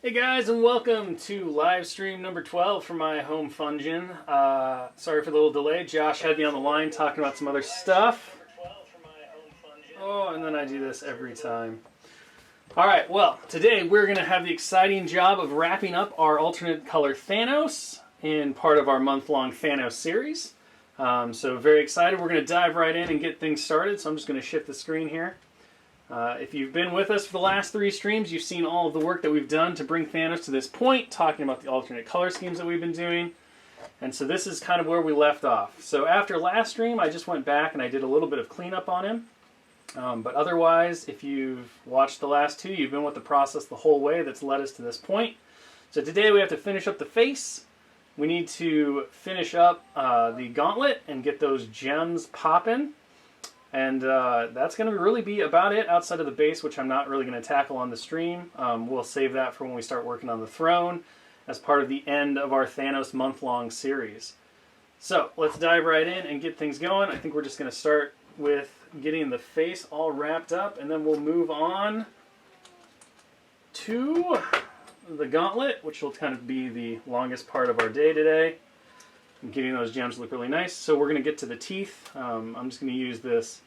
Hey guys, and welcome to live stream number 12 for my home Fungin. Sorry for the little delay. Josh had me on the line talking about some other stuff. Oh, and then I do this every time. Alright, well, today we're going to have the exciting job of wrapping up our alternate color Thanos in part of our month-long Thanos series. So very excited. We're going to dive right in and get things started. So I'm just going to shift the screen here. If you've been with us for the last 3 streams, you've seen all of the work that we've done to bring Thanos to this point, talking about the alternate color schemes that we've been doing. And so this is kind of where we left off. So after last stream, I just went back and I did a little bit of cleanup on him. But otherwise, if you've watched the last 2, you've been with the process the whole way that's led us to this point. So today we have to finish up the face. We need to finish up the gauntlet and get those gems popping. And that's going to really be about it outside of the base, which I'm not really going to tackle on the stream. We'll save that for when we start working on the throne as part of the end of our Thanos month-long series. So let's dive right in and get things going. I think we're just going to start with getting the face all wrapped up, and then we'll move on to the gauntlet, which will kind of be the longest part of our day today. And getting those gems look really nice. So we're going to get to the teeth. I'm just going to use this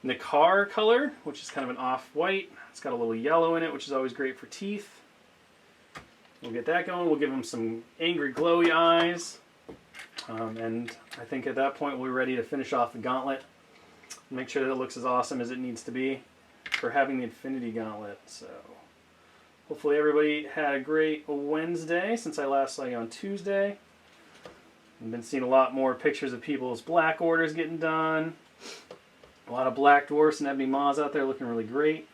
Nakar color, which is kind of an off-white. It's got a little yellow in it, which is always great for teeth. We'll get that going. We'll give them some angry, glowy eyes. And I think at that point we're ready to finish off the gauntlet. Make sure that it looks as awesome as it needs to be for having the Infinity Gauntlet. So hopefully everybody had a great Wednesday since I last saw you on Tuesday. I've been seeing a lot more pictures of people's black orders getting done. A lot of black dwarfs and ebony maws out there looking really great.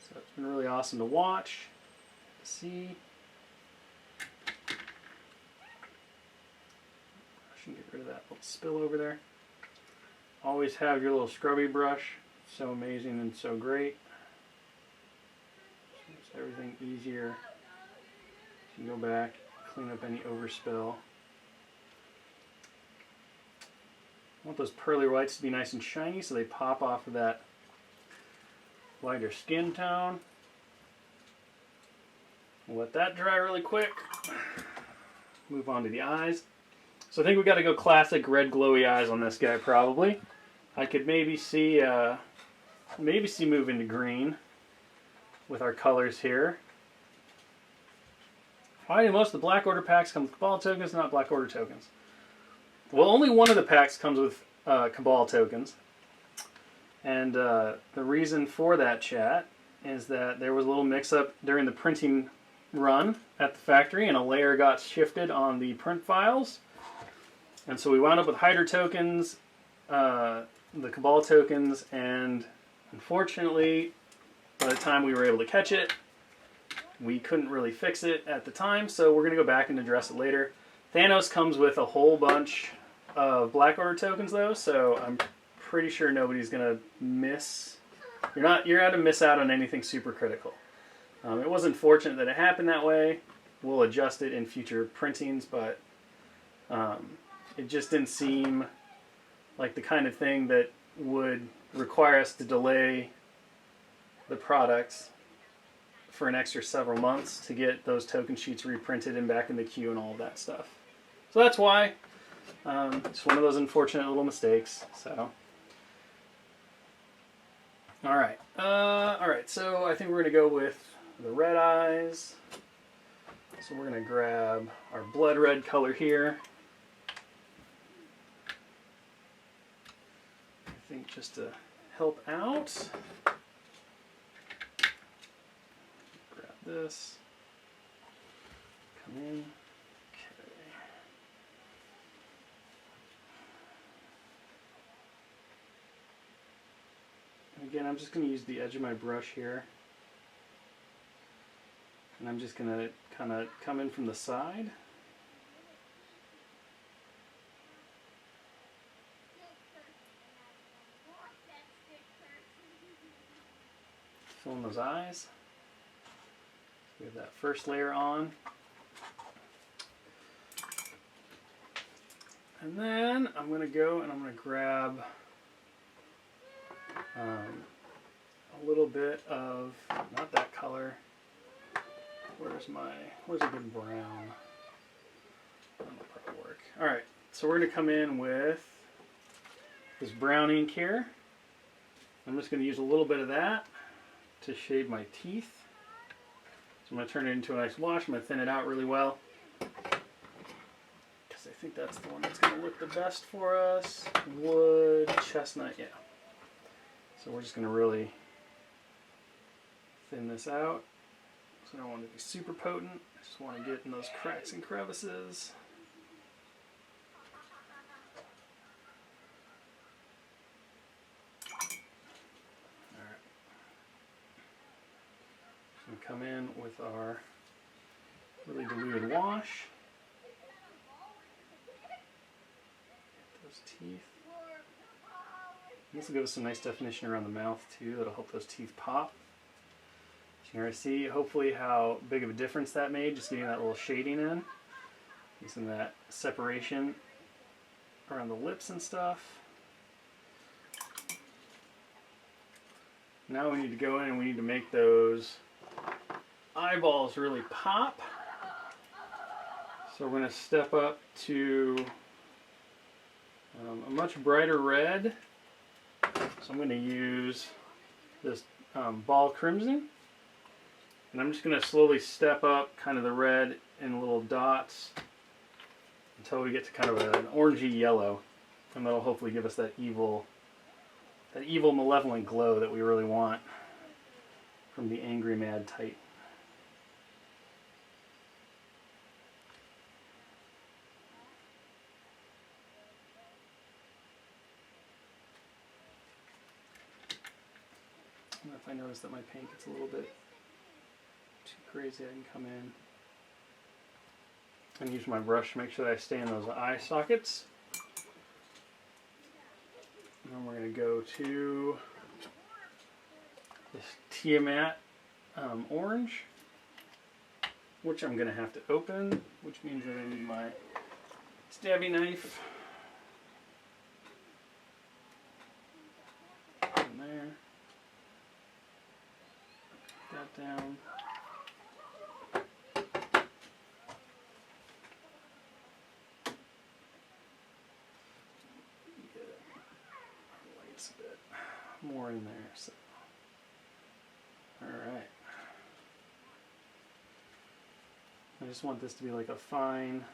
So it's been really awesome to watch, to see. I should get rid of that little spill over there. Always have your little scrubby brush. So amazing and so great. Makes everything easier. You can go back, clean up any overspill. I want those pearly whites to be nice and shiny so they pop off of that lighter skin tone. We'll let that dry really quick. Move on to the eyes. So I think we got to go classic red glowy eyes on this guy probably. I could maybe see moving to green with our colors here. Why do most of the Black Order packs come with Cabal tokens, not Black Order tokens? Well, only one of the packs comes with Cabal tokens. And the reason for that, chat, is that there was a little mix-up during the printing run at the factory, and a layer got shifted on the print files. And so we wound up with Hydra tokens, the Cabal tokens, and unfortunately, by the time we were able to catch it, we couldn't really fix it at the time, so we're going to go back and address it later. Thanos comes with a whole bunch of Black Order tokens, though, so I'm pretty sure nobody's going to miss. You're not going to miss out on anything super critical. It was unfortunate that it happened that way. We'll adjust it in future printings, but it just didn't seem like the kind of thing that would require us to delay the products for an extra several months to get those token sheets reprinted and back in the queue and all of that stuff. So that's why. It's one of those unfortunate little mistakes. So, all right. So I think we're going to go with the red eyes. So we're going to grab our blood red color here. I think just to help out. This, come in, okay. Again, I'm just going to use the edge of my brush here, and I'm just going to kind of come in from the side. Fill in those eyes. We have that first layer on. And then I'm going to go and I'm going to grab a little bit of, not that color, where's a good brown? That'll probably work. All right, so we're gonna come in with this brown ink here. I'm just gonna use a little bit of that to shade my teeth. So I'm gonna turn it into a nice wash. I'm gonna thin it out really well, because I think that's the one that's gonna look the best for us. Wood, chestnut, yeah. So we're just gonna really thin this out. So I don't want it to be super potent. I just want to get in those cracks and crevices. Alright. So we come in with our really diluted wash. Get those teeth. This will give us some nice definition around the mouth too. That'll help those teeth pop. You can already see hopefully how big of a difference that made, just getting that little shading in. Using that separation around the lips and stuff. Now we need to go in and we need to make those eyeballs really pop. So we're going to step up to a much brighter red. So I'm going to use this Ball Crimson. And I'm just going to slowly step up kind of the red in little dots until we get to kind of an orangey yellow. And that'll hopefully give us that evil malevolent glow that we really want from the angry mad type. And if I notice that my paint gets a little bit too crazy, I can come in and use my brush to make sure that I stay in those eye sockets. And then we're going to go to this Tiamat orange, which I'm going to have to open, which means that I need my stabby knife. In there. That down. A bit more in there. So, all right. I just want this to be like a fine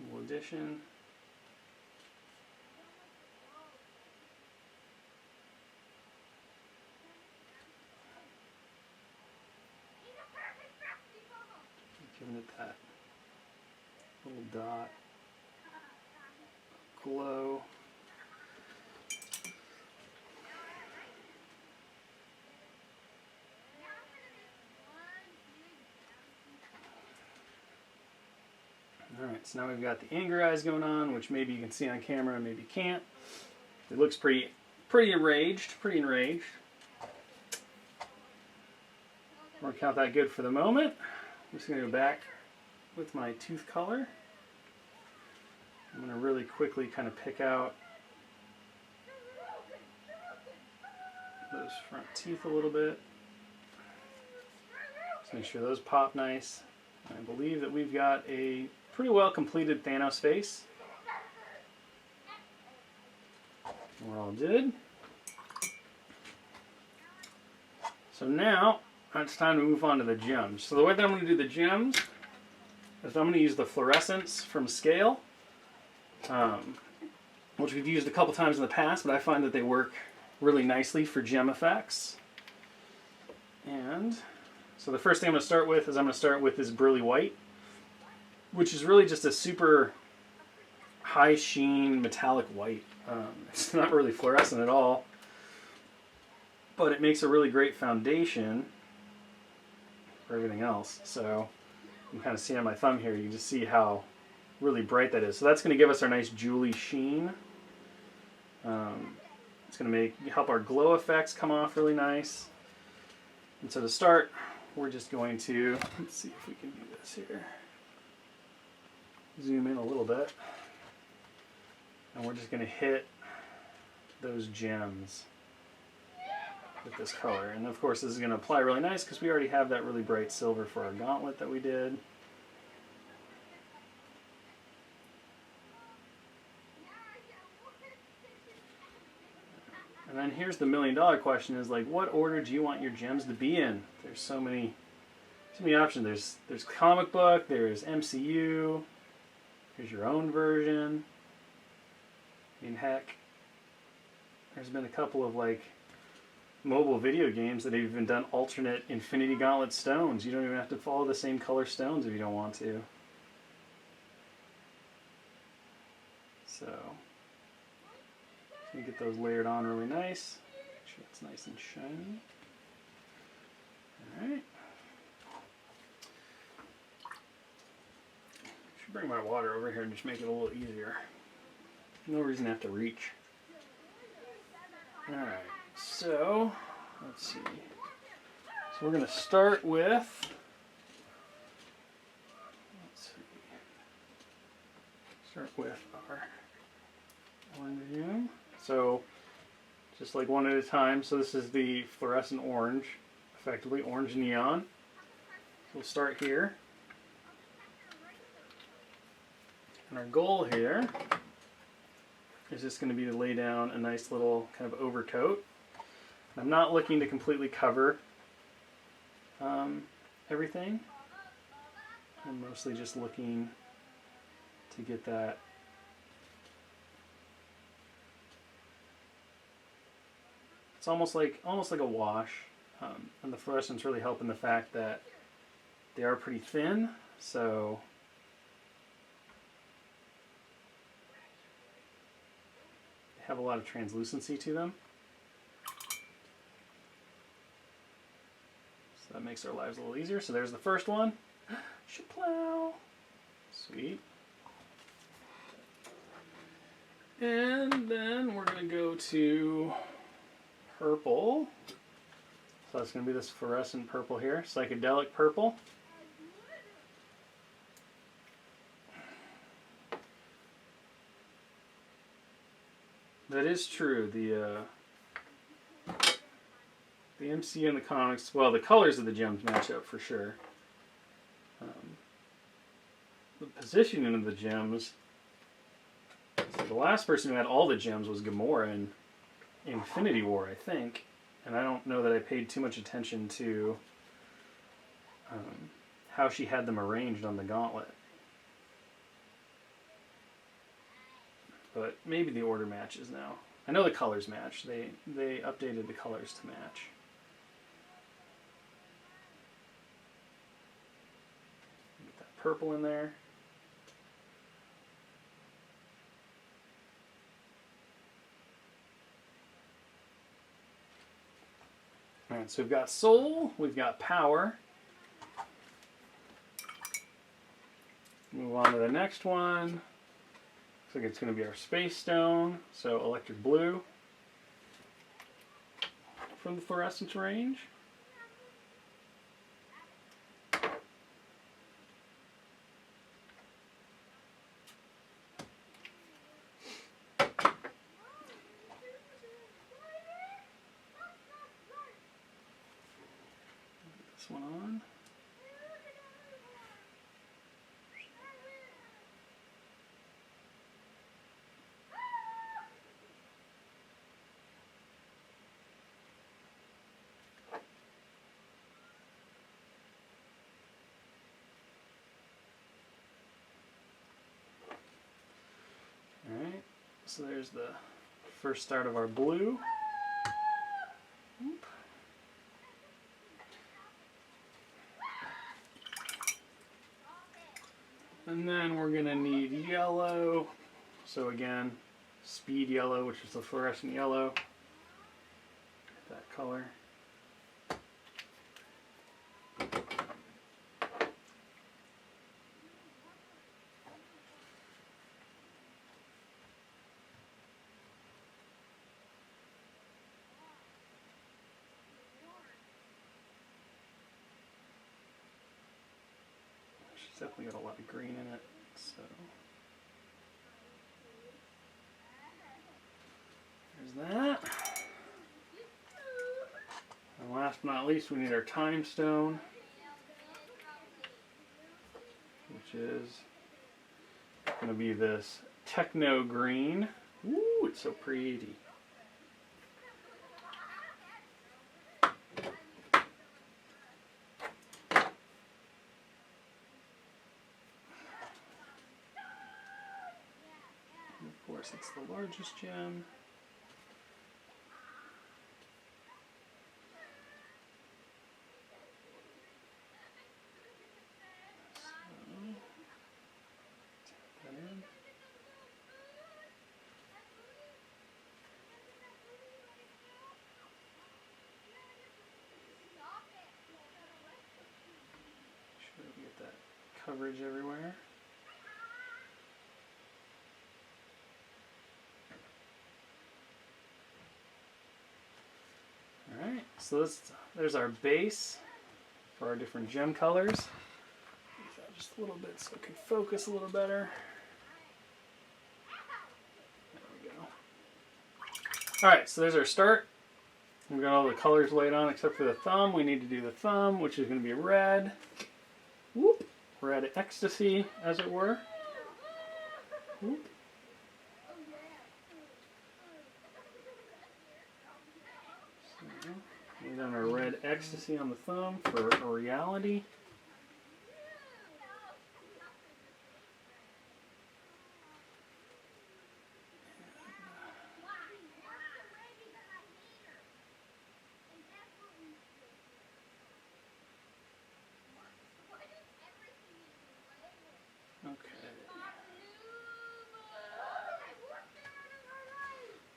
little addition. Giving it that little dot glow. Alright, so now we've got the anger eyes going on, which maybe you can see on camera, maybe you can't. It looks pretty enraged. We're gonna count that good for the moment. I'm just gonna go back with my tooth color. I'm going to really quickly kind of pick out those front teeth a little bit. Just make sure those pop nice. I believe that we've got a pretty well completed Thanos face. We're all good. So now it's time to move on to the gems. So the way that I'm going to do the gems is I'm going to use the fluorescence from Scale, which we've used a couple times in the past, but I find that they work really nicely for gem effects. And so the first thing I'm going to start with is I'm going to start with this Brilli White, which is really just a super high sheen metallic white. It's not really fluorescent at all, but it makes a really great foundation for everything else. So you can kind of see on my thumb here, you can just see how really bright that is. So that's going to give us our nice jewelly sheen. It's going to help our glow effects come off really nice. And so to start, we're just going to, let's see if we can do this here. Zoom in a little bit. And we're just going to hit those gems. with this color. And of course this is going to apply really nice because we already have that really bright silver for our gauntlet that we did. And then here's the $1,000,000 question is like, what order do you want your gems to be in? There's so many options. There's comic book, there's MCU, here's your own version. I mean, heck, there's been a couple of like mobile video games that have even done alternate Infinity Gauntlet stones. You don't even have to follow the same color stones if you don't want to. So you get those layered on really nice. Make sure it's nice and shiny. Alright. Should bring my water over here and just make it a little easier. No reason to have to reach. Alright, so let's see. So we're going to start with, our orange gem. So just like one at a time. So this is the fluorescent orange, effectively orange neon. So we'll start here. And our goal here is just going to be to lay down a nice little kind of overcoat. I'm not looking to completely cover everything. I'm mostly just looking to get that it's almost like a wash, and the fluorescents really help in the fact that they are pretty thin, so they have a lot of translucency to them. So that makes our lives a little easier. So there's the first one. Shaplow. Sweet. And then we're going to go to purple. So that's going to be this fluorescent purple here, psychedelic purple. That is true. The MCU and the comics, well, the colors of the gems match up for sure. The positioning of the gems, so the last person who had all the gems was Gamora in Infinity War, I think. And I don't know that I paid too much attention to how she had them arranged on the gauntlet. But maybe the order matches now. I know the colors match. They updated the colors to match. Get that purple in there. Alright, so we've got soul, we've got power. Move on to the next one. Looks like it's going to be our space stone, so electric blue from the fluorescence range. This one on. Alright, so there's the first start of our blue. Oop. And then we're going to need yellow. So again, speed yellow, which is the fluorescent yellow. That color. She's definitely got a lot of green in it, so there's that. but not least, we need our time stone, which is going to be this techno green. Ooh, it's so pretty. Of course, it's the largest gem. Coverage everywhere. Alright, so there's our base for our different gem colors. Use that just a little bit so it can focus a little better. There we go. Alright, so there's our start. We've got all the colors laid on except for the thumb. We need to do the thumb, which is going to be red. Whoop. Red ecstasy, as it were. Whoop. So, we've done our red ecstasy on the thumb for a reality.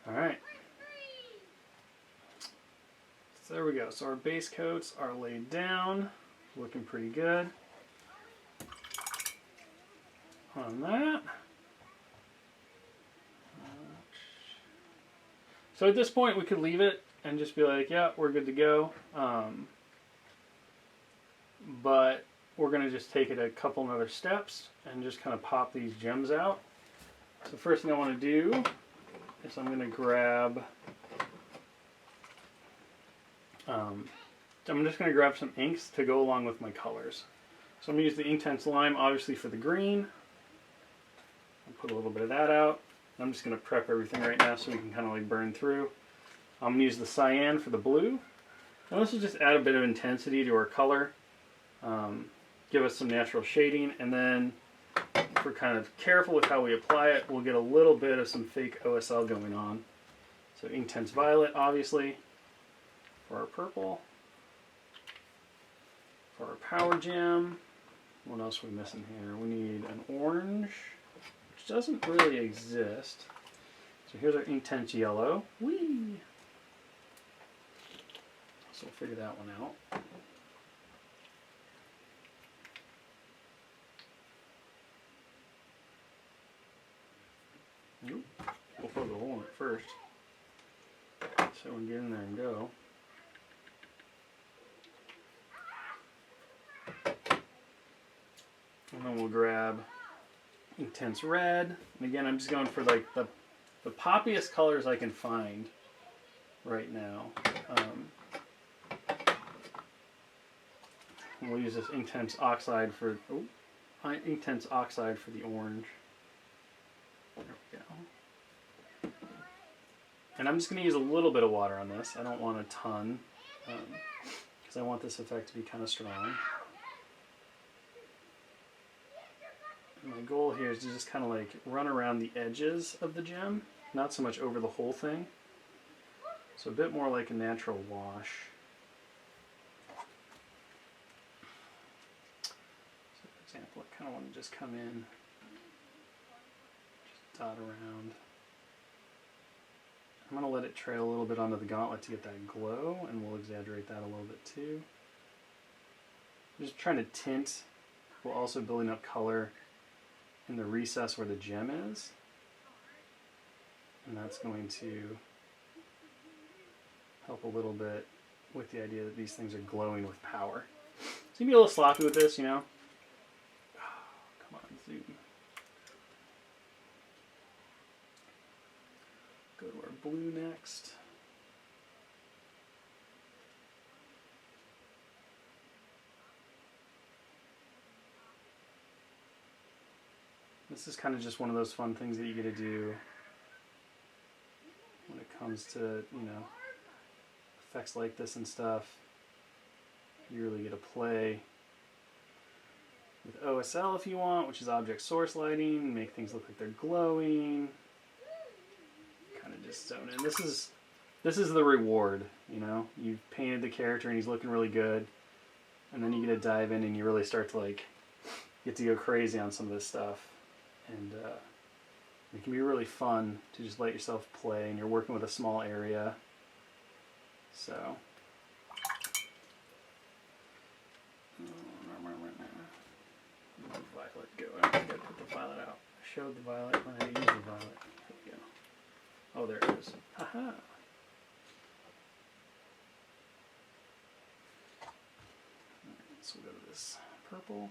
Alright, so there we go. So our base coats are laid down, looking pretty good on that. So at this point we could leave it and just be like, yeah, we're good to go. But we're going to just take it a couple other steps and just kind of pop these gems out. So the first thing I want to do is I'm going to grab, I'm just going to grab some inks to go along with my colors. So I'm going to use the Inktense Lime obviously for the green. I'll put a little bit of that out. I'm just going to prep everything right now so we can kind of like burn through. I'm going to use the cyan for the blue. And this will just add a bit of intensity to our color. Give us some natural shading, and then if we're kind of careful with how we apply it, we'll get a little bit of some fake OSL going on. So Inktense Violet, obviously, for our purple. For our power gem, what else are we missing here? We need an orange, which doesn't really exist. So here's our Inktense Yellow. Whee! So we'll figure that one out. Nope. We'll put the hole in it first, so we can get in there and go. And then we'll grab Inktense Red. And again, I'm just going for like the poppiest colors I can find right now. And we'll use this Inktense Oxide for Inktense Oxide for the orange. There we go. And I'm just going to use a little bit of water on this. I don't want a ton, because I want this effect to be kind of strong. And my goal here is to just kind of like run around the edges of the gem, not so much over the whole thing. So a bit more like a natural wash. So for example, I kind of want to just come in, dot around. I'm going to let it trail a little bit onto the gauntlet to get that glow, and we'll exaggerate that a little bit too. I'm just trying to tint while also building up color in the recess where the gem is. And that's going to help a little bit with the idea that these things are glowing with power. So you can be a little sloppy with this, you know. Oh, come on, zoom. Go to our blue next. this is kind of just one of those fun things that you get to do when it comes to, you know, effects like this and stuff. You really get to play with OSL if you want, which is object source lighting, make things look like they're glowing. Kind of just zone in. This is the reward, you know. You've painted the character and he's looking really good, and then you get to dive in and you really start to like get to go crazy on some of this stuff, and it can be really fun to just let yourself play, and you're working with a small area. So violet go. I gotta put the violet out. I showed the violet when I used the violet. There we go. Oh, there it is. Haha. Alright, so we'll go to this purple.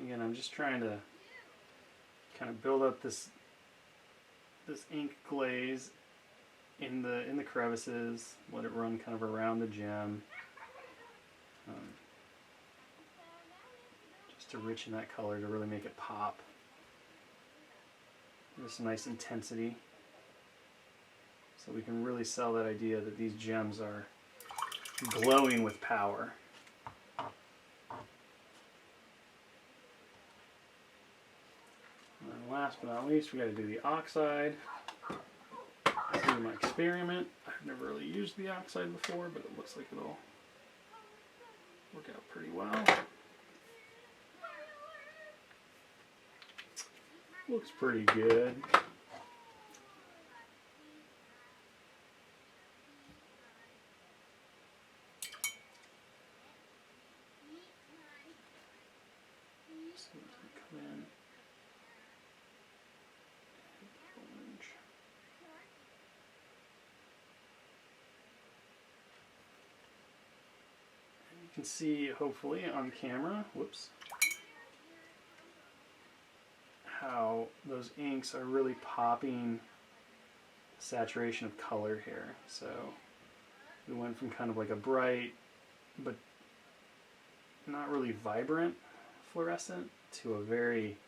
Again, I'm just trying to kind of build up this ink glaze in the crevices. Let it run kind of around the gem, just to richen that color, to really make it pop. There's some nice intensity, so we can really sell that idea that these gems are glowing with power. And last but not least, we got to do the oxide. This is my experiment. I've never really used the oxide before, but it looks like it'll work out pretty well. Looks pretty good. So come in. Orange. And you can see, hopefully, on camera, whoops, how those inks are really popping saturation of color here. So we went from kind of like a bright but not really vibrant fluorescent to a very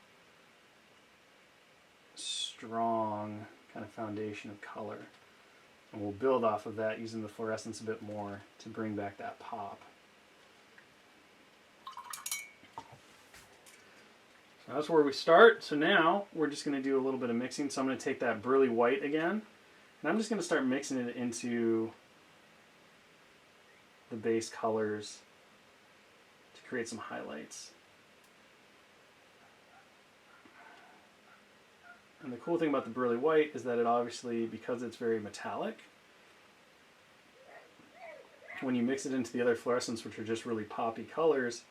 strong kind of foundation of color. And we'll build off of that using the fluorescence a bit more to bring back that pop. So that's where we start. So now we're just going to do a little bit of mixing. So I'm going to take that burly white again, and I'm just going to start mixing it into the base colors to create some highlights. And the cool thing about the burly white is that it obviously, because it's very metallic, when you mix it into the other fluorescents, which are just really poppy colors,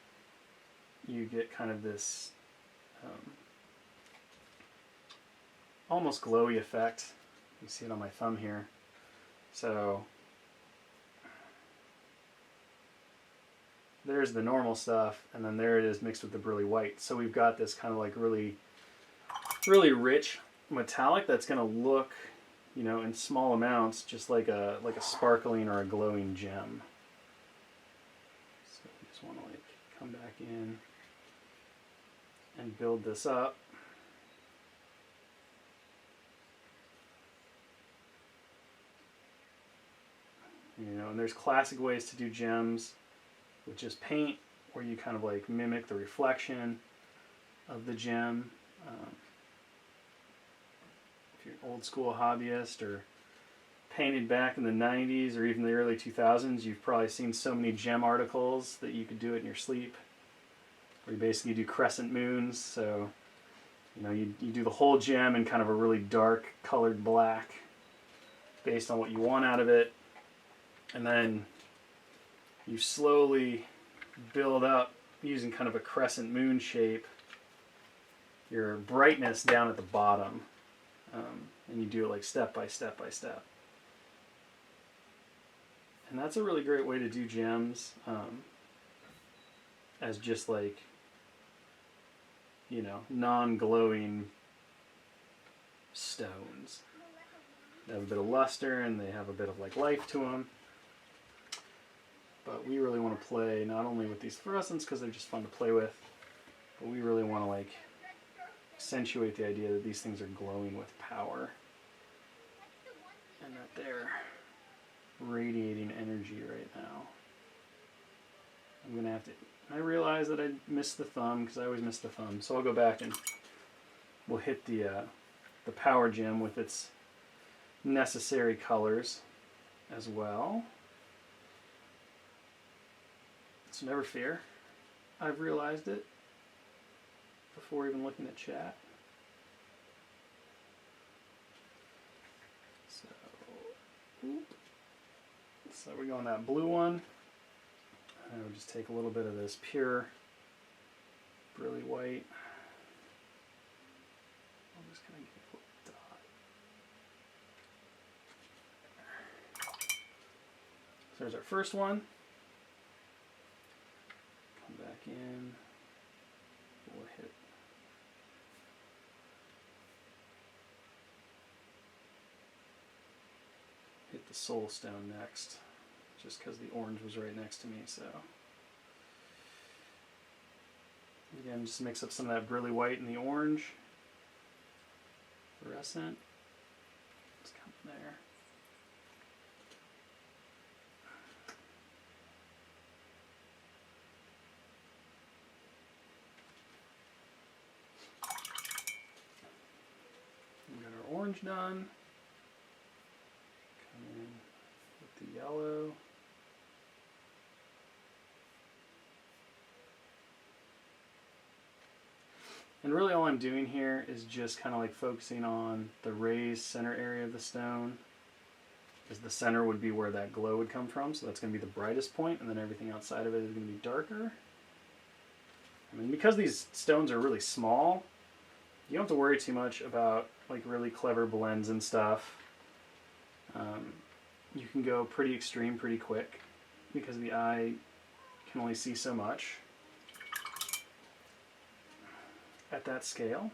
you get kind of this almost glowy effect. You see it on my thumb here. So there's the normal stuff, and then there it is mixed with the burly white. So we've got this kind of like really rich metallic that's going to look, you know, in small amounts, just like a sparkling or a glowing gem. So we just want to like come back in and build this up. You know, and there's classic ways to do gems with just paint, where you kind of like mimic the reflection of the gem. If you're an old school hobbyist or painted back in the 90s or even the early 2000s, you've probably seen so many gem articles that you could do it in your sleep, where you basically do crescent moons. So, you know, you do the whole gem in kind of a really dark colored black based on what you want out of it, and then you slowly build up using kind of a crescent moon shape your brightness down at the bottom. And you do it like step by step by step. And that's a really great way to do gems, as just like, you know, non-glowing stones. They have a bit of luster and they have a bit of like life to them. But we really want to play not only with these fluorescents because they're just fun to play with, but we really want to like accentuate the idea that these things are glowing with power and that they're radiating energy right now. I'm gonna have to. I realize that I missed the thumb because I always miss the thumb, so I'll go back and we'll hit the power gem with its necessary colors as well. So never fear, I've realized it before even looking at chat. So we're going that blue one. And we'll just take a little bit of this pure brilliant white. I'll just kind of give it a little dot. So there's our first one. Come back in. We'll hit the soul stone next, just because the orange was right next to me. So again, just mix up some of that brilliant white and the orange. Fluorescent. It's coming there. We got our orange done. Come in with the yellow. And really all I'm doing here is just kind of like focusing on the raised center area of the stone, because the center would be where that glow would come from, so that's going to be the brightest point, and then everything outside of it is going to be darker. I mean, because these stones are really small, you don't have to worry too much about like really clever blends and stuff. You can go pretty extreme pretty quick because the eye can only see so much at that scale.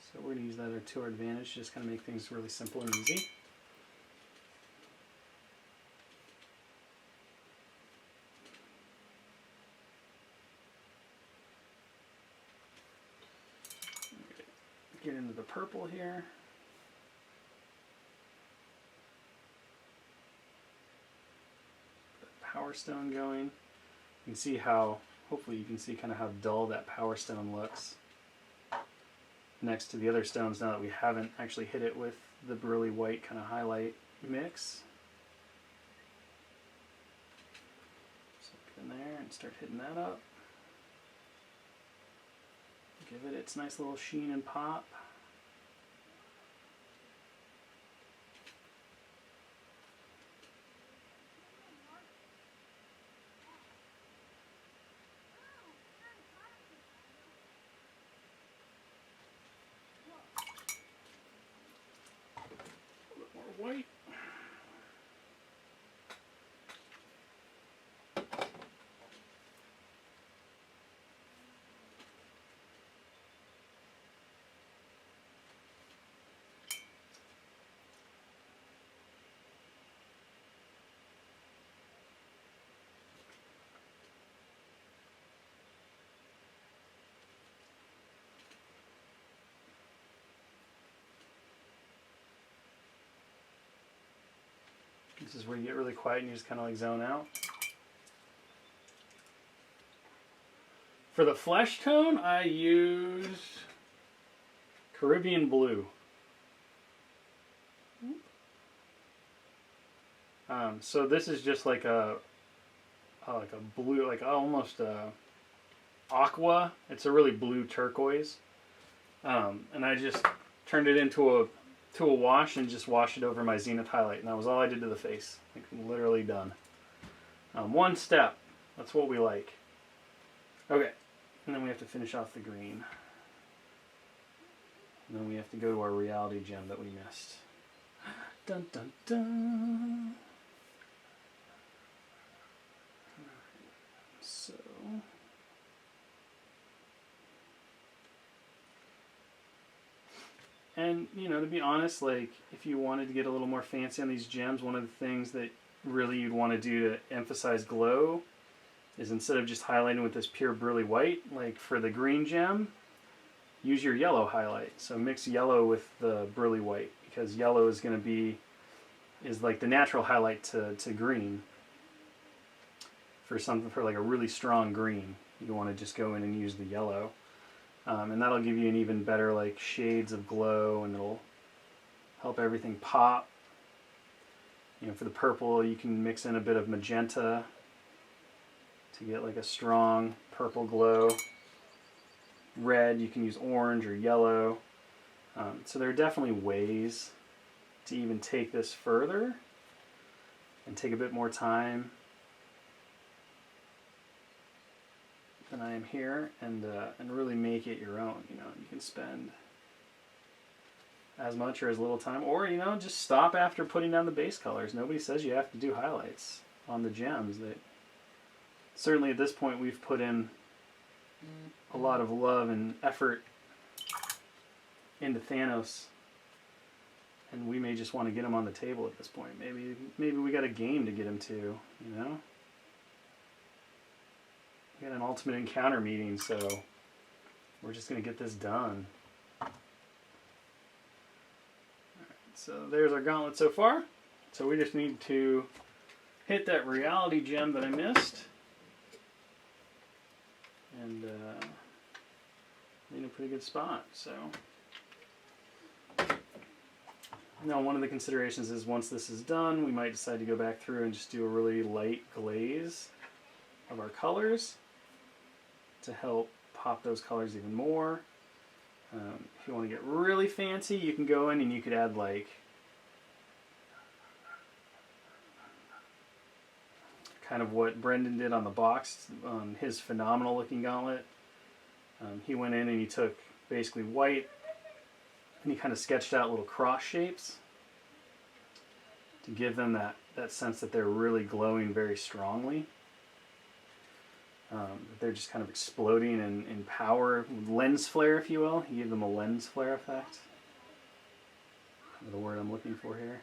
So we're going to use that to our advantage, just kind of make things really simple and easy. Get into the purple here. Power stone going. You can see how, hopefully you can see kind of how dull that power stone looks next to the other stones now that we haven't actually hit it with the brilliant white kind of highlight mix. So get in there and start hitting that up. Give it its nice little sheen and pop. A little more white. This is where you get really quiet and you just kind of like zone out. For the flesh tone, I used Caribbean Blue. So this is just like a blue, like almost a aqua. It's a really blue turquoise, and I just turned it into a wash and just washed it over my zenith highlight, and that was all I did to the face. Like, literally done. One step. That's what we like. Okay, And then we have to finish off the green. And then we have to go to our reality gem that we missed. Dun dun dun. So and you know, to be honest, like if you wanted to get a little more fancy on these gems, one of the things that really you'd want to do to emphasize glow is instead of just highlighting with this pure brilliant white, like for the green gem, use your yellow highlight. So mix yellow with the brilliant white, because yellow is going to be like the natural highlight to green. For something for like a really strong green, you want to just go in and use the yellow, and that'll give you an even better like shades of glow, and it'll help everything pop. You know, for the purple, you can mix in a bit of magenta to get like a strong purple glow. Red, you can use orange or yellow. So there are definitely ways to even take this further and take a bit more time than I am here, and really make it your own. You know, you can spend as much or as little time, or you know, just stop after putting down the base colors. Nobody says you have to do highlights on the gems. That certainly at this point we've put in a lot of love and effort into Thanos, and we may just want to get him on the table at this point. Maybe we got a game to get him to, you know? We got an ultimate encounter meeting, so we're just going to get this done. Alright, so there's our gauntlet so far. So we just need to hit that reality gem that I missed. And in a pretty good spot. So now one of the considerations is once this is done, we might decide to go back through and just do a really light glaze of our colors to help pop those colors even more. If you want to get really fancy, you can go in and you could add like kind of what Brendan did on the box on his phenomenal looking gauntlet. He went in and he took basically white and he kind of sketched out little cross shapes to give them that sense that they're really glowing very strongly. They're just kind of exploding in power, lens flare if you will. He gave them a lens flare effect. The word I'm looking for here.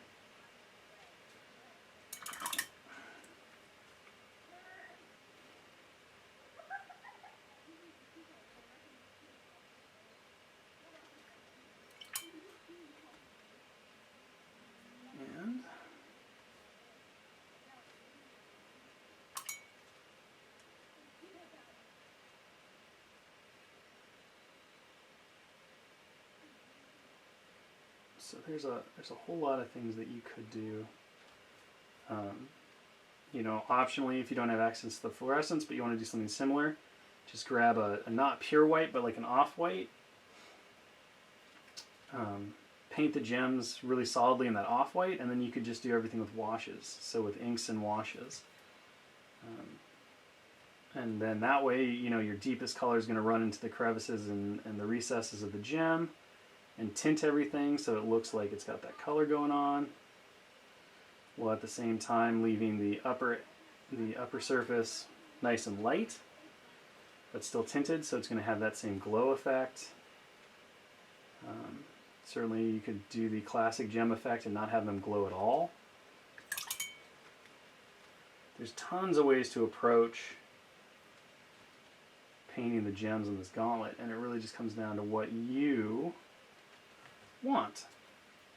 So there's a whole lot of things that you could do. You know, optionally, if you don't have access to the fluorescence, but you want to do something similar, just grab a not pure white, but like an off-white. Paint the gems really solidly in that off-white, and then you could just do everything with washes. So with inks and washes. And then that way, you know, your deepest color is going to run into the crevices and the recesses of the gem, and tint everything so it looks like it's got that color going on, while at the same time leaving the upper surface nice and light, but still tinted, so it's going to have that same glow effect. Certainly you could do the classic gem effect and not have them glow at all. There's tons of ways to approach painting the gems in this gauntlet, and it really just comes down to what you want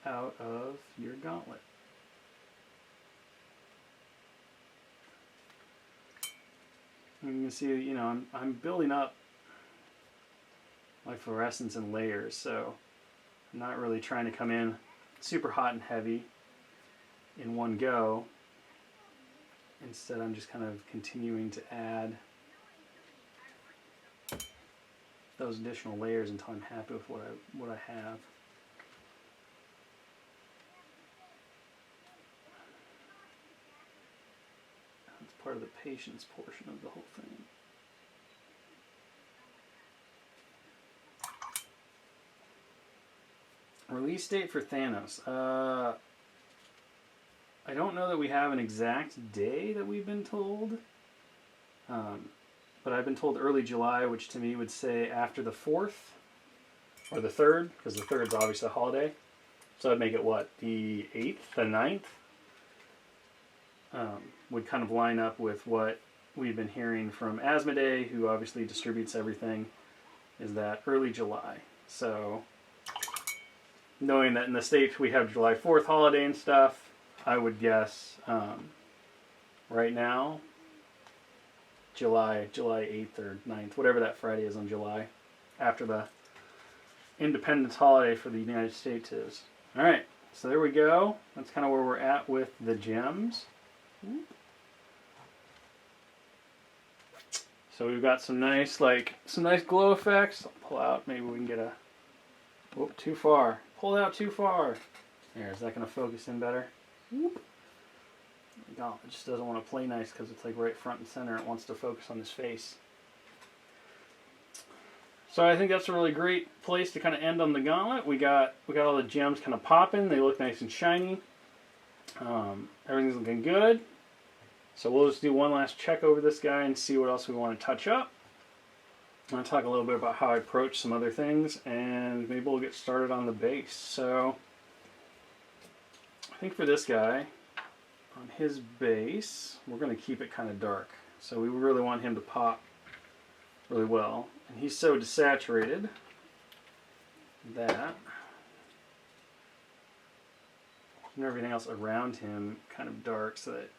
out of your gauntlet. And you can see, you know, I'm building up my fluorescence in layers, so I'm not really trying to come in super hot and heavy in one go. Instead, I'm just kind of continuing to add those additional layers until I'm happy with what I have. Part of the patience portion of the whole thing. Release date for Thanos. I don't know that we have an exact day that we've been told. But I've been told early July, which to me would say after the 4th or the 3rd, because the 3rd is obviously a holiday. So I'd make it what? The 8th, the 9th? Would kind of line up with what we've been hearing from Asmodee, who obviously distributes everything, is that early July. So knowing that in the States we have July 4th holiday and stuff, I would guess right now July 8th or 9th, whatever that Friday is on July, after the Independence holiday for the United States is. Alright, so there we go. That's kind of where we're at with the gems. So we've got some nice glow effects. I'll pull out, maybe we can get a, whoop, too far. Pull it out too far. There, is that going to focus in better? Whoop. Gauntlet just doesn't want to play nice because it's like right front and center. It wants to focus on his face. So I think that's a really great place to kind of end on the Gauntlet. We got all the gems kind of popping. They look nice and shiny. Everything's looking good. So we'll just do one last check over this guy and see what else we want to touch up. I'm going to talk a little bit about how I approach some other things, and maybe we'll get started on the base. So I think for this guy, on his base, we're going to keep it kind of dark. So we really want him to pop really well. And he's so desaturated that everything else around him kind of dark so that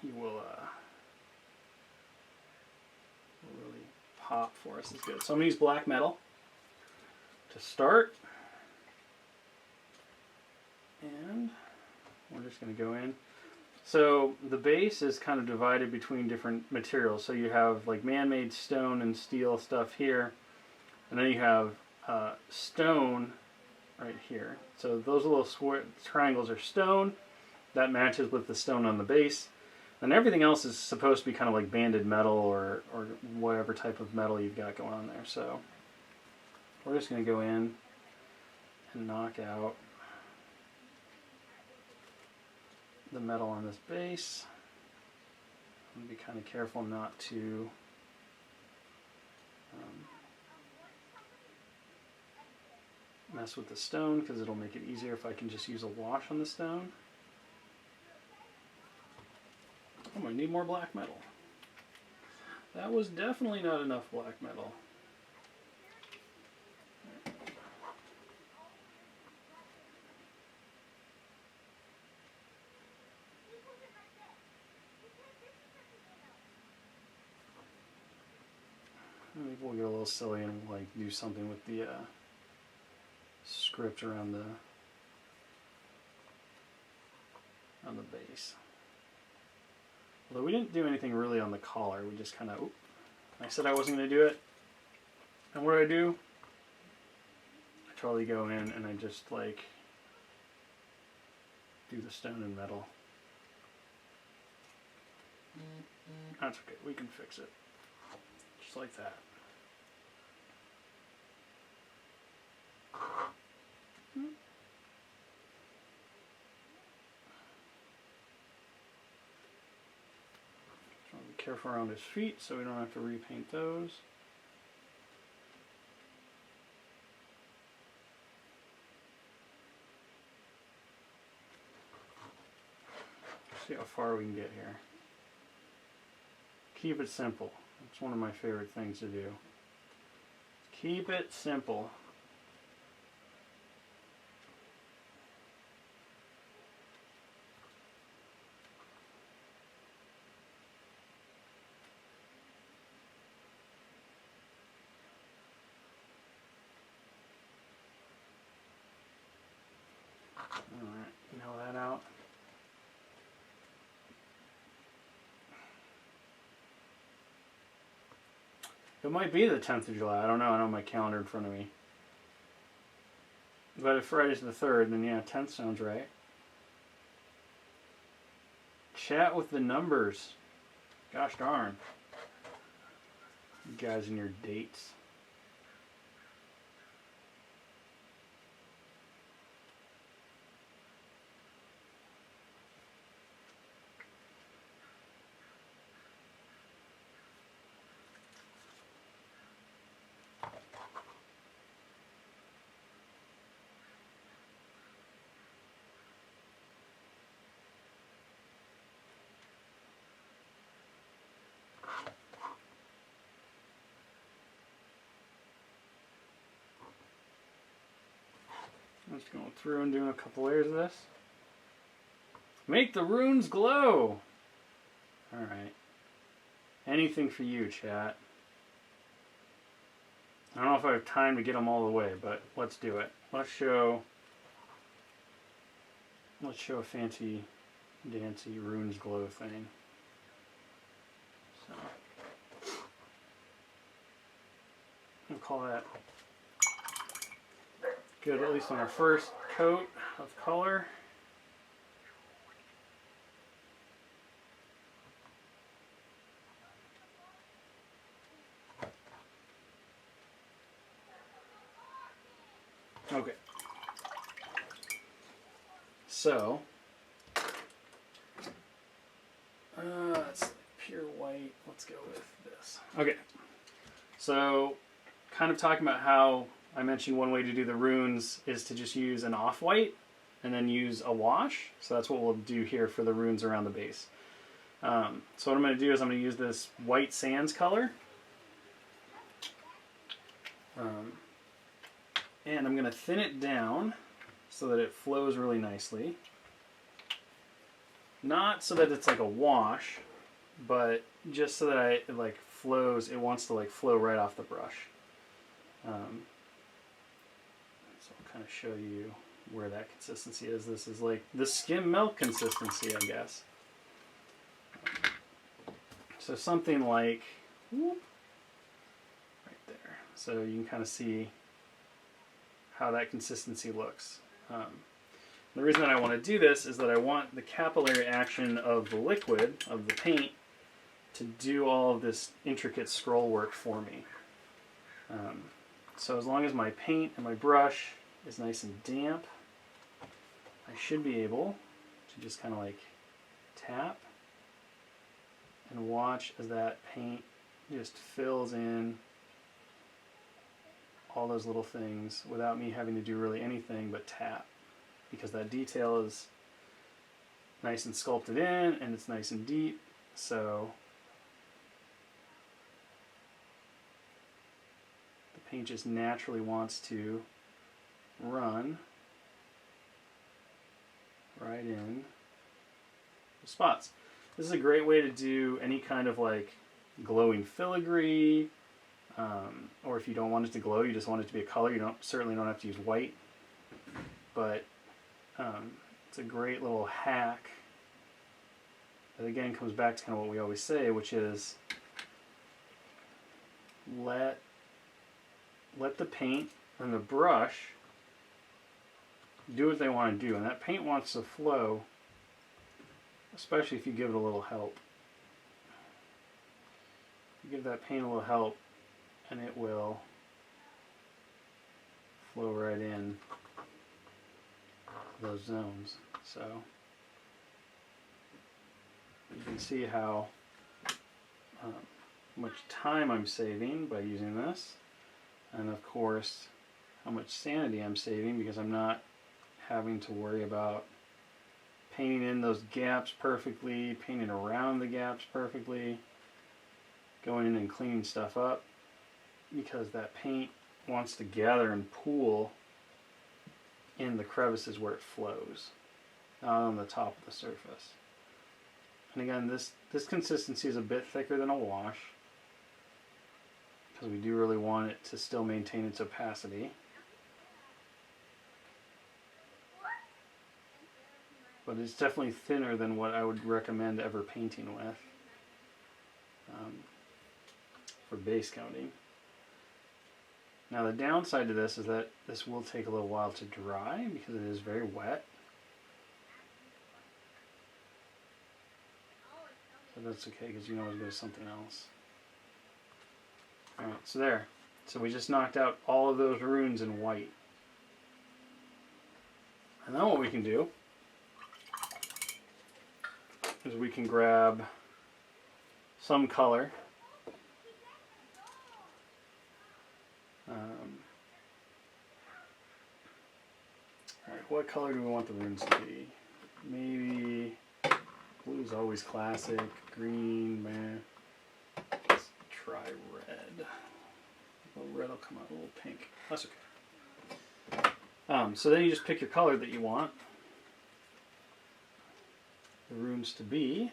he will really pop for us is good. So I'm going to use black metal to start. And we're just going to go in. So the base is kind of divided between different materials. So you have like man-made stone and steel stuff here. And then you have stone right here. So those little square triangles are stone. That matches with the stone on the base. And everything else is supposed to be kind of like banded metal or whatever type of metal you've got going on there. So we're just going to go in and knock out the metal on this base. I'm going to be kind of careful not to mess with the stone, because it'll make it easier if I can just use a wash on the stone. I'm going to need more black metal. That was definitely not enough black metal. Maybe we'll get a little silly and like do something with the script around the base. Although we didn't do anything really on the collar, we just kind of, I said I wasn't going to do it. And what do I do? I totally go in and I just like do the stone and metal. That's okay, we can fix it. Just like that. Be careful around his feet so we don't have to repaint those. See how far we can get here. Keep it simple. It's one of my favorite things to do. Keep it simple. Alright, nail that out. It might be the 10th of July. I don't know. I don't have my calendar in front of me. But if Friday's the 3rd, then yeah, 10th sounds right. Chat with the numbers. Gosh darn. You guys and your dates. Just going through and doing a couple layers of this. Make the runes glow! Alright. Anything for you, chat. I don't know if I have time to get them all the way, but let's do it. Let's show a fancy dancy runes glow thing. So we'll call that good, at least on our first coat of color. Okay. So, it's pure white. Let's go with this. Okay. So, kind of talking about how I mentioned one way to do the runes is to just use an off-white and then use a wash. So that's what we'll do here for the runes around the base. So what I'm going to do is I'm going to use this white sands color. And I'm going to thin it down so that it flows really nicely. Not so that it's like a wash, but just so that it like flows, it wants to like flow right off the brush. So I'll kind of show you where that consistency is. This is like the skim milk consistency, I guess. So something like whoop, right there. So you can kind of see how that consistency looks. The reason that I want to do this is that I want the capillary action of the liquid, of the paint, to do all of this intricate scroll work for me. So as long as my paint and my brush is nice and damp, I should be able to just kind of like tap and watch as that paint just fills in all those little things without me having to do really anything but tap, because that detail is nice and sculpted in and it's nice and deep. So the paint just naturally wants to run right in the spots. This is a great way to do any kind of like glowing filigree, or if you don't want it to glow, you just want it to be a color, you certainly don't have to use white, but it's a great little hack that again comes back to kind of what we always say, which is let the paint and the brush do what they want to do, and that paint wants to flow, especially if you give it a little help. You give that paint a little help and it will flow right in those zones. So you can see how much time I'm saving by using this, and of course how much sanity I'm saving because I'm not having to worry about painting in those gaps perfectly, painting around the gaps perfectly, going in and cleaning stuff up, because that paint wants to gather and pool in the crevices where it flows, not on the top of the surface. And again, this consistency is a bit thicker than a wash because we do really want it to still maintain its opacity. But it's definitely thinner than what I would recommend ever painting with for base coating. Now the downside to this is that this will take a little while to dry because it is very wet. But that's okay because you can always go to something else. Alright, so there. So we just knocked out all of those runes in white. And then what we can do is we can grab some color. Alright, what color do we want the runes to be? Maybe blue is always classic. Green, man. Let's try red. A little red will come out, a little pink. That's okay. So then you just pick your color that you want the runes to be.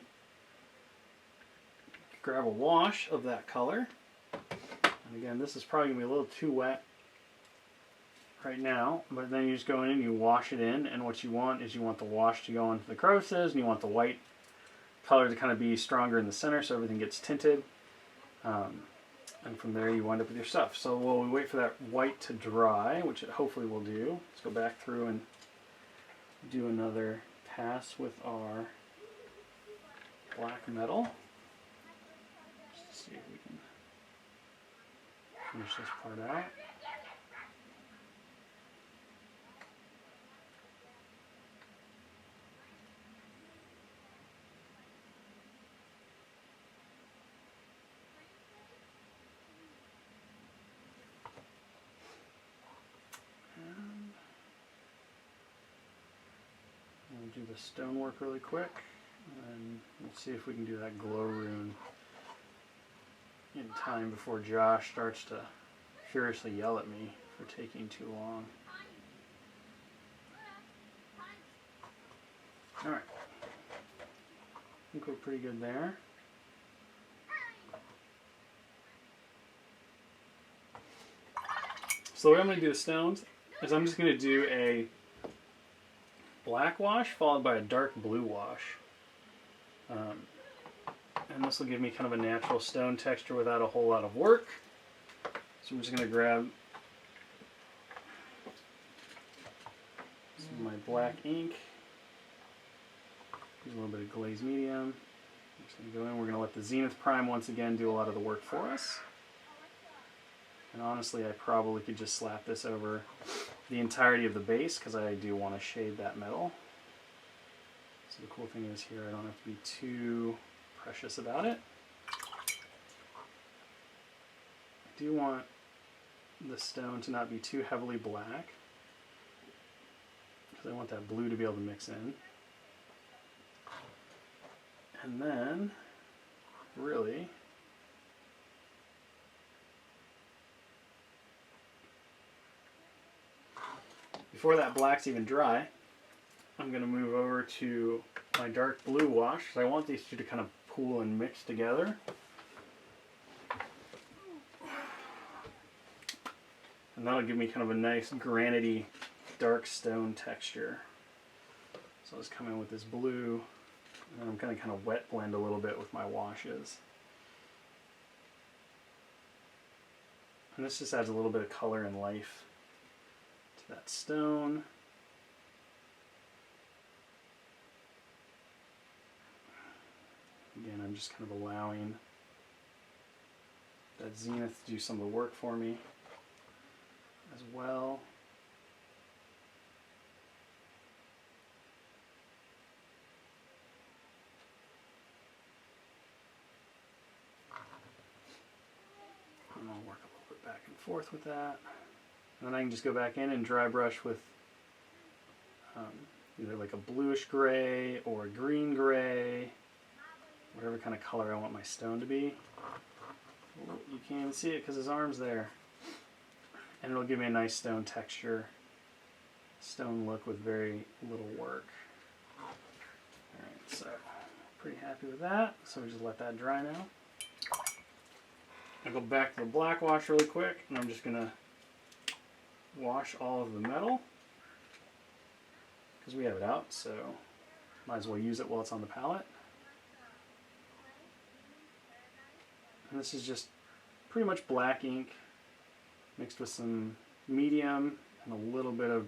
Grab a wash of that color. And again, this is probably going to be a little too wet right now, but then you just go in and you wash it in, and what you want is you want the wash to go into the crevices, and you want the white color to kind of be stronger in the center so everything gets tinted. And from there you wind up with your stuff. So while we wait for that white to dry, which it hopefully will do, let's go back through and do another pass with our black metal. Just see if we can finish this part out. Do the stonework really quick, and let's see if we can do that glow rune in time before Josh starts to furiously yell at me for taking too long. Alright, I think we're pretty good there. So the way I'm going to do the stones is I'm just going to do a black wash followed by a dark blue wash. And this will give me kind of a natural stone texture without a whole lot of work. So I'm just going to grab some of my black ink, use a little bit of glaze medium. I'm just going to go in, we're going to let the Zenith Prime once again do a lot of the work for us. And honestly, I probably could just slap this over the entirety of the base because I do want to shade that metal. So the cool thing is here I don't have to be too precious about it. I do want the stone to not be too heavily black because I want that blue to be able to mix in. And then, really, before that black's even dry, I'm going to move over to my dark blue wash because I want these two to kind of pool and mix together. And that'll give me kind of a nice granity dark stone texture. So I'll just come in with this blue, and I'm going to kind of wet blend a little bit with my washes. And this just adds a little bit of color and life to that stone. Again, I'm just kind of allowing that Zenith to do some of the work for me as well. And I'll work a little bit back and forth with that. And then I can just go back in and dry brush with either like a bluish gray or a green gray, whatever kind of color I want my stone to be. Oh, you can't even see it because his arm's there. And it'll give me a nice stone texture, stone look with very little work. Alright, so pretty happy with that. So we just let that dry now. I'll go back to the black wash really quick, and I'm just going to wash all of the metal because we have it out, so might as well use it while it's on the palette. And this is just pretty much black ink mixed with some medium and a little bit of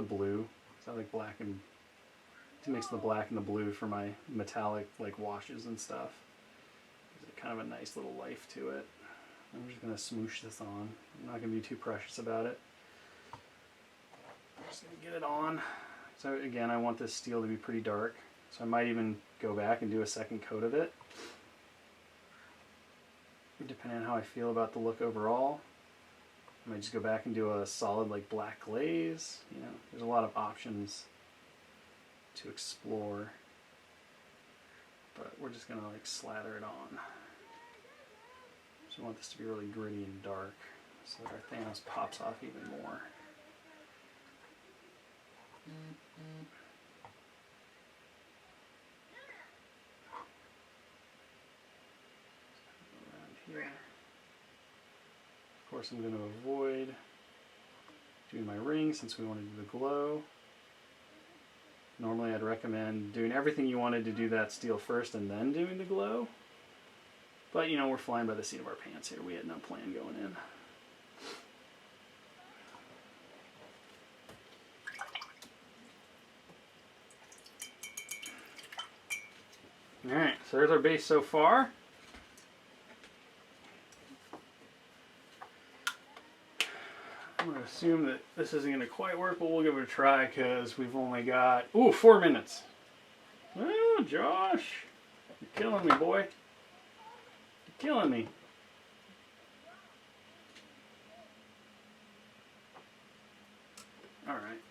blue. So I like black and to mix the black and the blue for my metallic like washes and stuff. Gives it kind of a nice little life to it. I'm just going to smoosh this on. I'm not going to be too precious about it. I'm just going to get it on. So again, I want this steel to be pretty dark. So I might even go back and do a second coat of it, depending on how I feel about the look overall. I might just go back and do a solid like black glaze. You know, there's a lot of options to explore, but we're just gonna like slather it on. So I want this to be really gritty and dark so that our Thanos pops off even more. Here. Of course, I'm going to avoid doing my ring since we want to do the glow. Normally I'd recommend doing everything you wanted to do that steel first and then doing the glow. But you know, we're flying by the seat of our pants here. We had no plan going in. Alright, so there's our base so far. I'm going to assume that this isn't going to quite work, but we'll give it a try because we've only got, 4 minutes. Oh, Josh, you're killing me, boy. You're killing me. All right.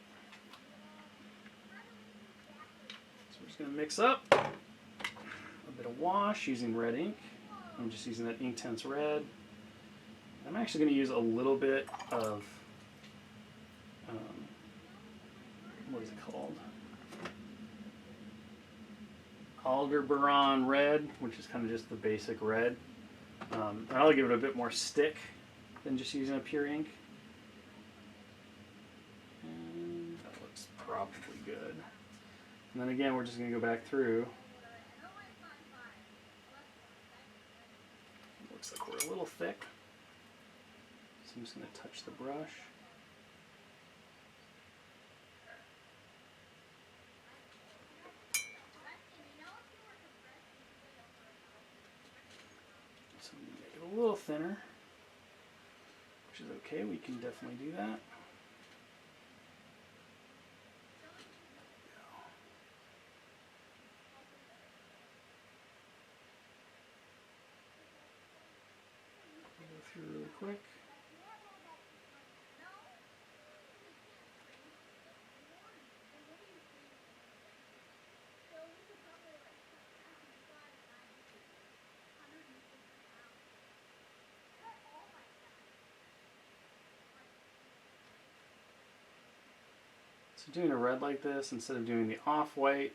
So we're just going to mix up a bit of wash using red ink. I'm just using that Inktense red. I'm actually going to use a little bit of what is it called? Aldebaran red, which is kind of just the basic red. And I'll give it a bit more stick than just using a pure ink. And that looks probably good. And then again, we're just going to go back through. Looks like we're a little thick. So I'm just going to touch the brush. So I'm going to make it a little thinner, which is okay. We can definitely do that. Go through really quick. So doing a red like this, instead of doing the off-white,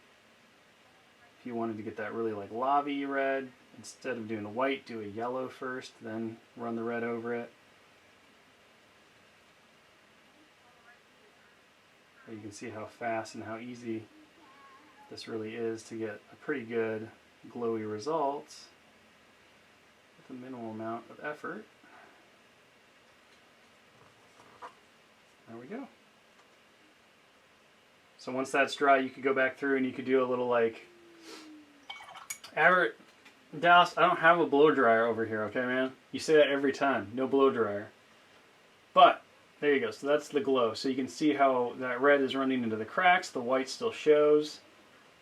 if you wanted to get that really like lavy red, instead of doing the white, do a yellow first, then run the red over it. But you can see how fast and how easy this really is to get a pretty good glowy results with a minimal amount of effort. There we go. So once that's dry, you could go back through and you could do a little like, Dallas, I don't have a blow dryer over here, okay, man? You say that every time, no blow dryer. But, there you go, so that's the glow. So you can see how that red is running into the cracks, the white still shows.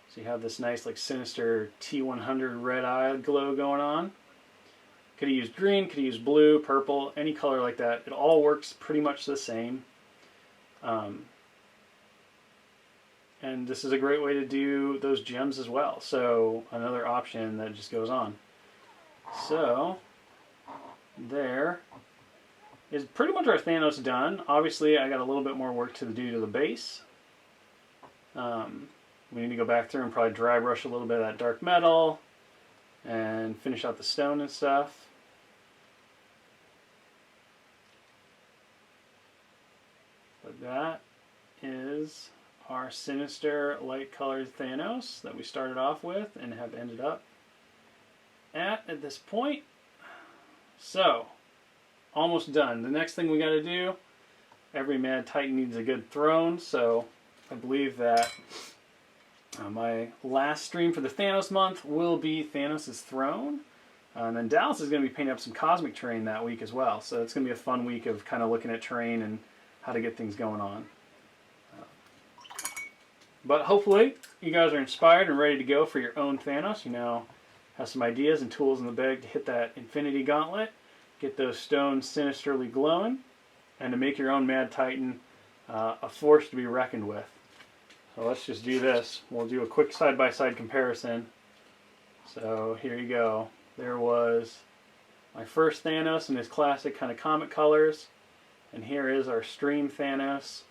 So you have this nice like sinister T100 red eye glow going on. Could have used green, could have used blue, purple, any color like that. It all works pretty much the same. And this is a great way to do those gems as well. So another option that just goes on. So there is pretty much our Thanos done. Obviously I got a little bit more work to do to the base. We need to go back through and probably dry brush a little bit of that dark metal and finish out the stone and stuff. But that is our sinister light colored Thanos that we started off with and have ended up at this point. So, almost done. The next thing we got to do, every Mad Titan needs a good throne, so I believe that my last stream for the Thanos month will be Thanos' throne. And then Dallas is going to be painting up some cosmic terrain that week as well, so it's going to be a fun week of kind of looking at terrain and how to get things going on. But hopefully you guys are inspired and ready to go for your own Thanos. You now have some ideas and tools in the bag to hit that Infinity Gauntlet, get those stones sinisterly glowing, and to make your own Mad Titan a force to be reckoned with. So let's just do this. We'll do a quick side-by-side comparison. So here you go. There was my first Thanos in his classic kind of comic colors, and here is our stream Thanos.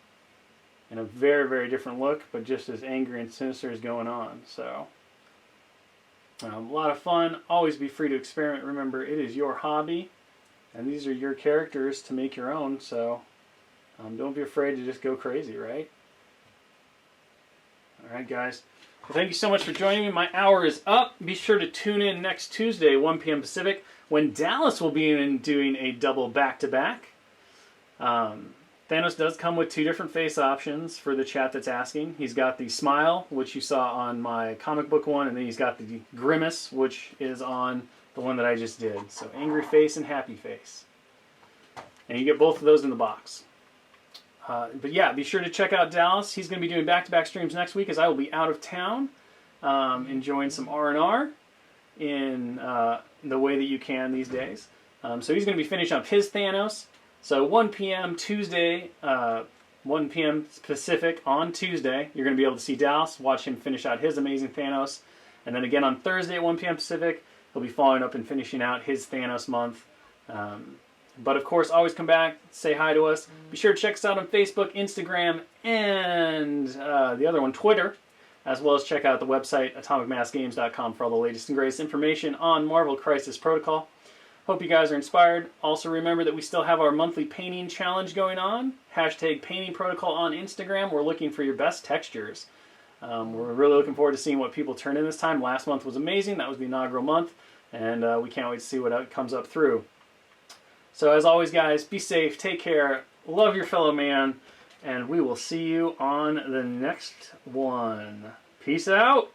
in a very, very different look, but just as angry and sinister is going on. So, a lot of fun. Always be free to experiment. Remember, it is your hobby, and these are your characters to make your own. So, don't be afraid to just go crazy, right? All right, guys. Well, thank you so much for joining me. My hour is up. Be sure to tune in next Tuesday, 1 p.m. Pacific, when Dallas will be doing a double back-to-back. Thanos does come with 2 different face options for the chat that's asking. He's got the smile, which you saw on my comic book one, and then he's got the grimace, which is on the one that I just did. So angry face and happy face. And you get both of those in the box. But yeah, be sure to check out Dallas. He's going to be doing back-to-back streams next week as I will be out of town, enjoying some R&R in the way that you can these days. So he's going to be finishing up his Thanos. So 1 p.m. Tuesday, 1 p.m. Pacific on Tuesday, you're going to be able to see Dallas, watch him finish out his amazing Thanos. And then again on Thursday at 1 p.m. Pacific, he'll be following up and finishing out his Thanos month. But of course, always come back, say hi to us. Be sure to check us out on Facebook, Instagram, and the other one, Twitter, as well as check out the website, atomicmassgames.com, for all the latest and greatest information on Marvel Crisis Protocol. Hope you guys are inspired. Also remember that we still have our monthly painting challenge going on. Hashtag Painting Protocol on Instagram. We're looking for your best textures. We're really looking forward to seeing what people turn in this time. Last month was amazing. That was the inaugural month. And we can't wait to see what comes up through. So as always, guys, be safe, take care, love your fellow man, and we will see you on the next one. Peace out.